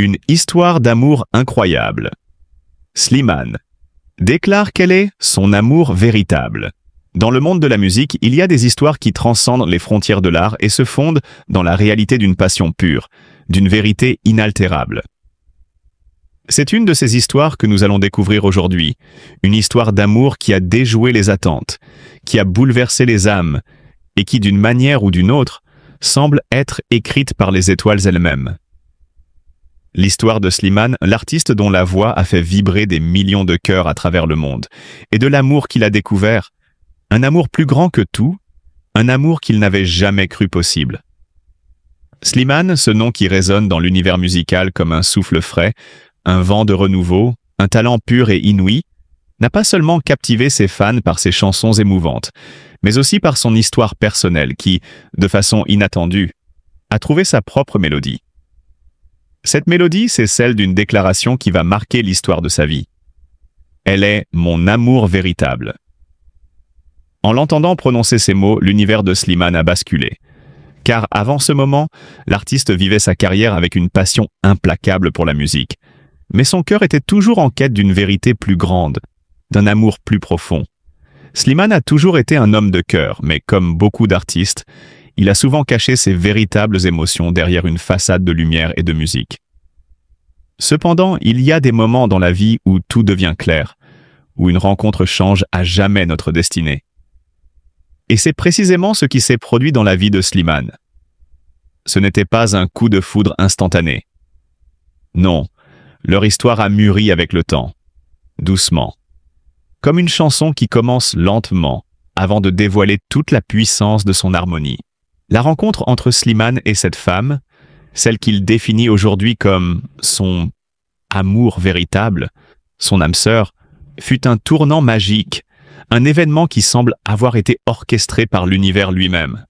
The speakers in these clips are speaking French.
Une histoire d'amour incroyable. Slimane déclare quel est son amour véritable. Dans le monde de la musique, il y a des histoires qui transcendent les frontières de l'art et se fondent dans la réalité d'une passion pure, d'une vérité inaltérable. C'est une de ces histoires que nous allons découvrir aujourd'hui, une histoire d'amour qui a déjoué les attentes, qui a bouleversé les âmes et qui, d'une manière ou d'une autre, semble être écrite par les étoiles elles-mêmes. L'histoire de Slimane, l'artiste dont la voix a fait vibrer des millions de cœurs à travers le monde, et de l'amour qu'il a découvert, un amour plus grand que tout, un amour qu'il n'avait jamais cru possible. Slimane, ce nom qui résonne dans l'univers musical comme un souffle frais, un vent de renouveau, un talent pur et inouï, n'a pas seulement captivé ses fans par ses chansons émouvantes, mais aussi par son histoire personnelle qui, de façon inattendue, a trouvé sa propre mélodie. Cette mélodie, c'est celle d'une déclaration qui va marquer l'histoire de sa vie. Elle est « mon amour véritable ». En l'entendant prononcer ces mots, l'univers de Slimane a basculé. Car avant ce moment, l'artiste vivait sa carrière avec une passion implacable pour la musique. Mais son cœur était toujours en quête d'une vérité plus grande, d'un amour plus profond. Slimane a toujours été un homme de cœur, mais comme beaucoup d'artistes, il a souvent caché ses véritables émotions derrière une façade de lumière et de musique. Cependant, il y a des moments dans la vie où tout devient clair, où une rencontre change à jamais notre destinée. Et c'est précisément ce qui s'est produit dans la vie de Slimane. Ce n'était pas un coup de foudre instantané. Non, leur histoire a mûri avec le temps, doucement. Comme une chanson qui commence lentement, avant de dévoiler toute la puissance de son harmonie. La rencontre entre Slimane et cette femme, celle qu'il définit aujourd'hui comme son amour véritable, son âme sœur, fut un tournant magique, un événement qui semble avoir été orchestré par l'univers lui-même.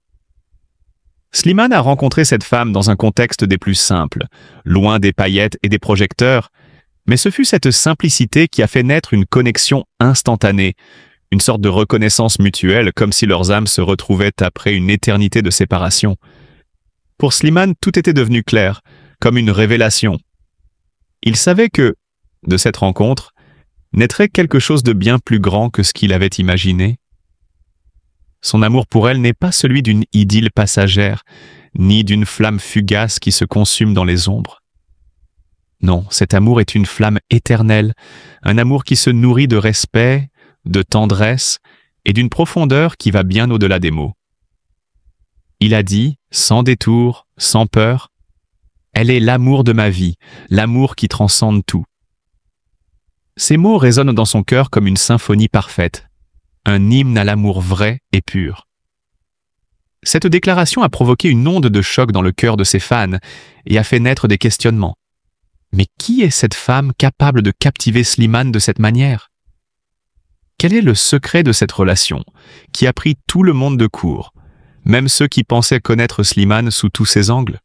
Slimane a rencontré cette femme dans un contexte des plus simples, loin des paillettes et des projecteurs, mais ce fut cette simplicité qui a fait naître une connexion instantanée, une sorte de reconnaissance mutuelle, comme si leurs âmes se retrouvaient après une éternité de séparation. Pour Slimane, tout était devenu clair, comme une révélation. Il savait que, de cette rencontre, naîtrait quelque chose de bien plus grand que ce qu'il avait imaginé. Son amour pour elle n'est pas celui d'une idylle passagère, ni d'une flamme fugace qui se consume dans les ombres. Non, cet amour est une flamme éternelle, un amour qui se nourrit de respect, de tendresse et d'une profondeur qui va bien au-delà des mots. Il a dit, sans détour, sans peur, « Elle est l'amour de ma vie, l'amour qui transcende tout. » Ces mots résonnent dans son cœur comme une symphonie parfaite, un hymne à l'amour vrai et pur. Cette déclaration a provoqué une onde de choc dans le cœur de ses fans et a fait naître des questionnements. Mais qui est cette femme capable de captiver Slimane de cette manière? Quel est le secret de cette relation, qui a pris tout le monde de court, même ceux qui pensaient connaître Slimane sous tous ses angles?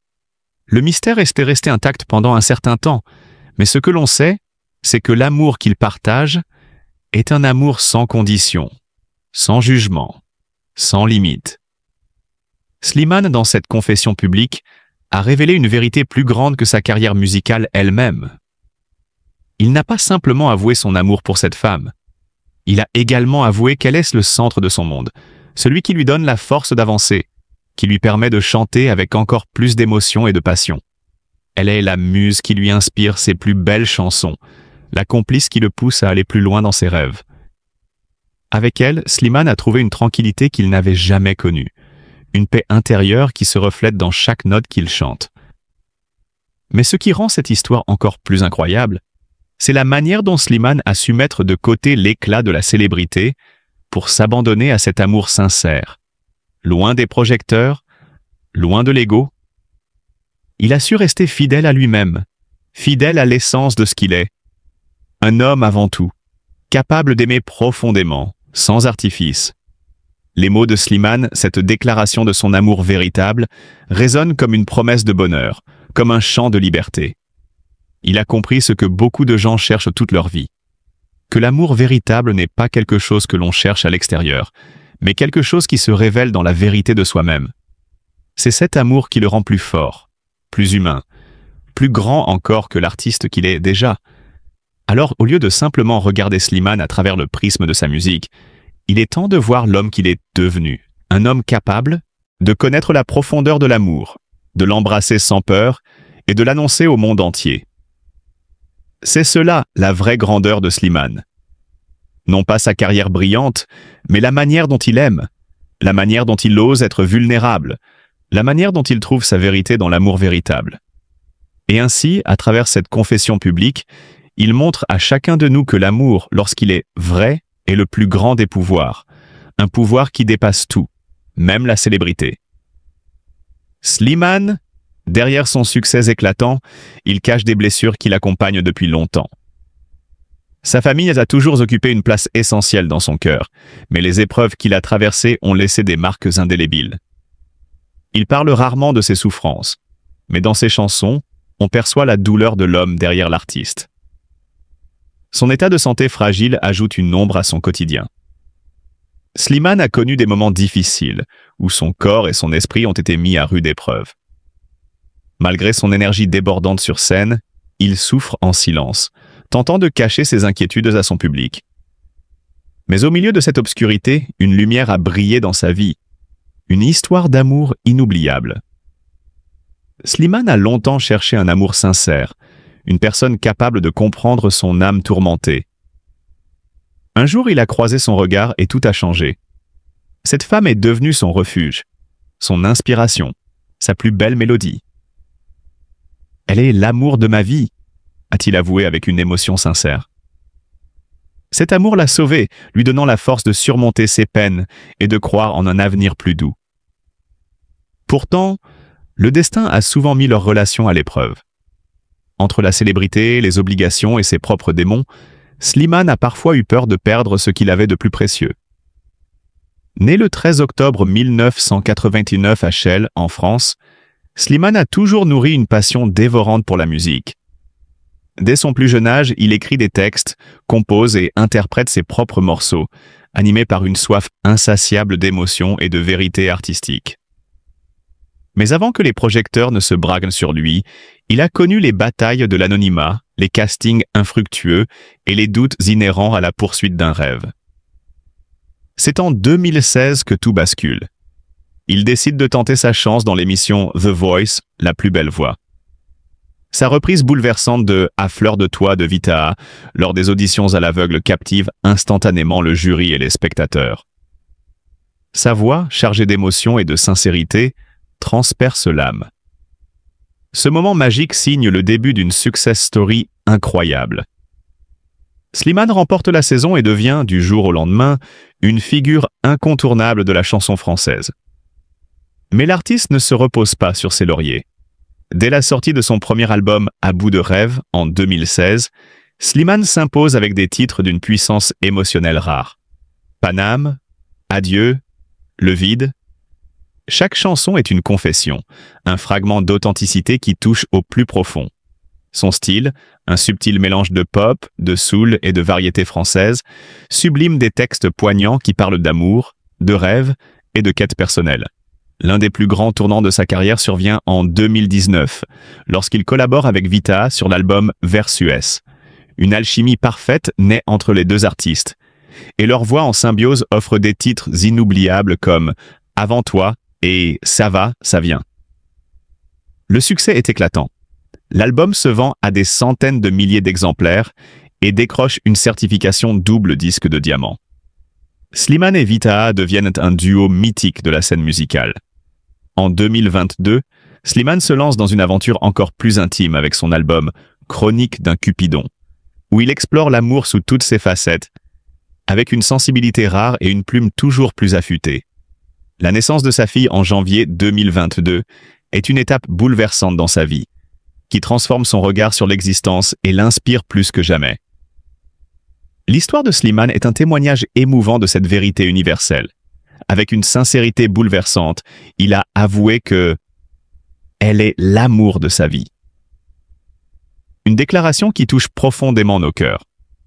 Le mystère est resté intact pendant un certain temps, mais ce que l'on sait, c'est que l'amour qu'ils partagent est un amour sans condition, sans jugement, sans limite. Slimane, dans cette confession publique, a révélé une vérité plus grande que sa carrière musicale elle-même. Il n'a pas simplement avoué son amour pour cette femme. Il a également avoué qu'elle est le centre de son monde, celui qui lui donne la force d'avancer, qui lui permet de chanter avec encore plus d'émotion et de passion. Elle est la muse qui lui inspire ses plus belles chansons, la complice qui le pousse à aller plus loin dans ses rêves. Avec elle, Slimane a trouvé une tranquillité qu'il n'avait jamais connue, une paix intérieure qui se reflète dans chaque note qu'il chante. Mais ce qui rend cette histoire encore plus incroyable, c'est la manière dont Slimane a su mettre de côté l'éclat de la célébrité pour s'abandonner à cet amour sincère. Loin des projecteurs, loin de l'ego, il a su rester fidèle à lui-même, fidèle à l'essence de ce qu'il est. Un homme avant tout, capable d'aimer profondément, sans artifice. Les mots de Slimane, cette déclaration de son amour véritable, résonnent comme une promesse de bonheur, comme un chant de liberté. Il a compris ce que beaucoup de gens cherchent toute leur vie. Que l'amour véritable n'est pas quelque chose que l'on cherche à l'extérieur, mais quelque chose qui se révèle dans la vérité de soi-même. C'est cet amour qui le rend plus fort, plus humain, plus grand encore que l'artiste qu'il est déjà. Alors, au lieu de simplement regarder Slimane à travers le prisme de sa musique, il est temps de voir l'homme qu'il est devenu. Un homme capable de connaître la profondeur de l'amour, de l'embrasser sans peur et de l'annoncer au monde entier. C'est cela la vraie grandeur de Slimane. Non pas sa carrière brillante, mais la manière dont il aime, la manière dont il ose être vulnérable, la manière dont il trouve sa vérité dans l'amour véritable. Et ainsi, à travers cette confession publique, il montre à chacun de nous que l'amour, lorsqu'il est vrai, est le plus grand des pouvoirs, un pouvoir qui dépasse tout, même la célébrité. Slimane, derrière son succès éclatant, il cache des blessures qui l'accompagnent depuis longtemps. Sa famille a toujours occupé une place essentielle dans son cœur, mais les épreuves qu'il a traversées ont laissé des marques indélébiles. Il parle rarement de ses souffrances, mais dans ses chansons, on perçoit la douleur de l'homme derrière l'artiste. Son état de santé fragile ajoute une ombre à son quotidien. Slimane a connu des moments difficiles, où son corps et son esprit ont été mis à rude épreuve. Malgré son énergie débordante sur scène, il souffre en silence, tentant de cacher ses inquiétudes à son public. Mais au milieu de cette obscurité, une lumière a brillé dans sa vie, une histoire d'amour inoubliable. Slimane a longtemps cherché un amour sincère, une personne capable de comprendre son âme tourmentée. Un jour, il a croisé son regard et tout a changé. Cette femme est devenue son refuge, son inspiration, sa plus belle mélodie. Elle est l'amour de ma vie, a-t-il avoué avec une émotion sincère. Cet amour l'a sauvé, lui donnant la force de surmonter ses peines et de croire en un avenir plus doux. Pourtant, le destin a souvent mis leur relation à l'épreuve. Entre la célébrité, les obligations et ses propres démons, Slimane a parfois eu peur de perdre ce qu'il avait de plus précieux. Né le 13 octobre 1989 à Chelles, en France, Slimane a toujours nourri une passion dévorante pour la musique. Dès son plus jeune âge, il écrit des textes, compose et interprète ses propres morceaux, animé par une soif insatiable d'émotion et de vérité artistique. Mais avant que les projecteurs ne se braquent sur lui, il a connu les batailles de l'anonymat, les castings infructueux et les doutes inhérents à la poursuite d'un rêve. C'est en 2016 que tout bascule. Il décide de tenter sa chance dans l'émission The Voice, la plus belle voix. Sa reprise bouleversante de « À fleur de toi » de Vita, lors des auditions à l'aveugle, captive instantanément le jury et les spectateurs. Sa voix, chargée d'émotion et de sincérité, transperce l'âme. Ce moment magique signe le début d'une success story incroyable. Slimane remporte la saison et devient, du jour au lendemain, une figure incontournable de la chanson française. Mais l'artiste ne se repose pas sur ses lauriers. Dès la sortie de son premier album « À bout de rêve » en 2016, Slimane s'impose avec des titres d'une puissance émotionnelle rare. Paname, Adieu, Le vide. Chaque chanson est une confession, un fragment d'authenticité qui touche au plus profond. Son style, un subtil mélange de pop, de soul et de variété française, sublime des textes poignants qui parlent d'amour, de rêve et de quête personnelle. L'un des plus grands tournants de sa carrière survient en 2019, lorsqu'il collabore avec Vita sur l'album Versus. Une alchimie parfaite naît entre les deux artistes, et leur voix en symbiose offre des titres inoubliables comme « Avant toi » et « Ça va, ça vient ». Le succès est éclatant. L'album se vend à des centaines de milliers d'exemplaires et décroche une certification double disque de diamant. Slimane et Vita deviennent un duo mythique de la scène musicale. En 2022, Slimane se lance dans une aventure encore plus intime avec son album « Chronique d'un Cupidon », où il explore l'amour sous toutes ses facettes, avec une sensibilité rare et une plume toujours plus affûtée. La naissance de sa fille en janvier 2022 est une étape bouleversante dans sa vie, qui transforme son regard sur l'existence et l'inspire plus que jamais. L'histoire de Slimane est un témoignage émouvant de cette vérité universelle. Avec une sincérité bouleversante, il a avoué que elle est l'amour de sa vie. Une déclaration qui touche profondément nos cœurs.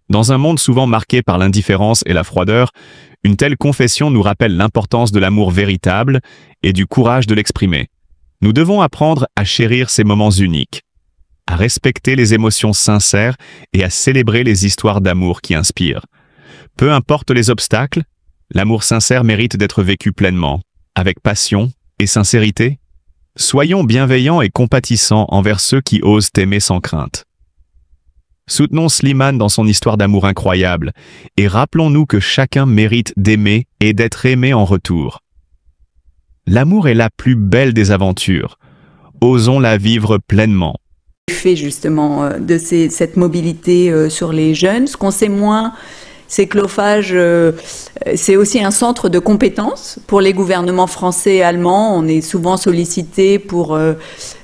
Dans un monde souvent marqué par l'indifférence et la froideur, une telle confession nous rappelle l'importance de l'amour véritable et du courage de l'exprimer. Nous devons apprendre à chérir ces moments uniques, à respecter les émotions sincères et à célébrer les histoires d'amour qui inspirent. Peu importe les obstacles, l'amour sincère mérite d'être vécu pleinement, avec passion et sincérité. Soyons bienveillants et compatissants envers ceux qui osent aimer sans crainte. Soutenons Slimane dans son histoire d'amour incroyable et rappelons-nous que chacun mérite d'aimer et d'être aimé en retour. L'amour est la plus belle des aventures. Osons la vivre pleinement. Fait justement de cette mobilité sur les jeunes. Ce qu'on sait moins, c'est que l'OFAGE, c'est aussi un centre de compétences pour les gouvernements français et allemands. On est souvent sollicité pour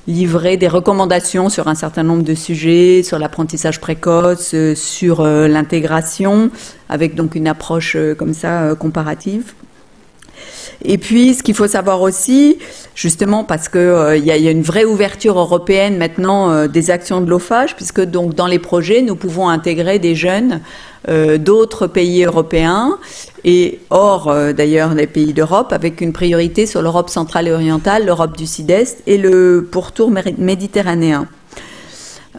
livrer des recommandations sur un certain nombre de sujets, sur l'apprentissage précoce, sur l'intégration, avec donc une approche comme ça comparative. Et puis, ce qu'il faut savoir aussi, justement parce que y a une vraie ouverture européenne maintenant des actions de l'OFAGE, puisque donc dans les projets, nous pouvons intégrer des jeunes d'autres pays européens et hors d'ailleurs des pays d'Europe, avec une priorité sur l'Europe centrale et orientale, l'Europe du Sud-Est et le pourtour méditerranéen.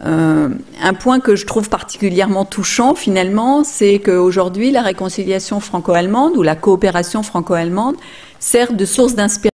Un point que je trouve particulièrement touchant finalement, c'est qu'aujourd'hui la réconciliation franco-allemande ou la coopération franco-allemande sert de source d'inspiration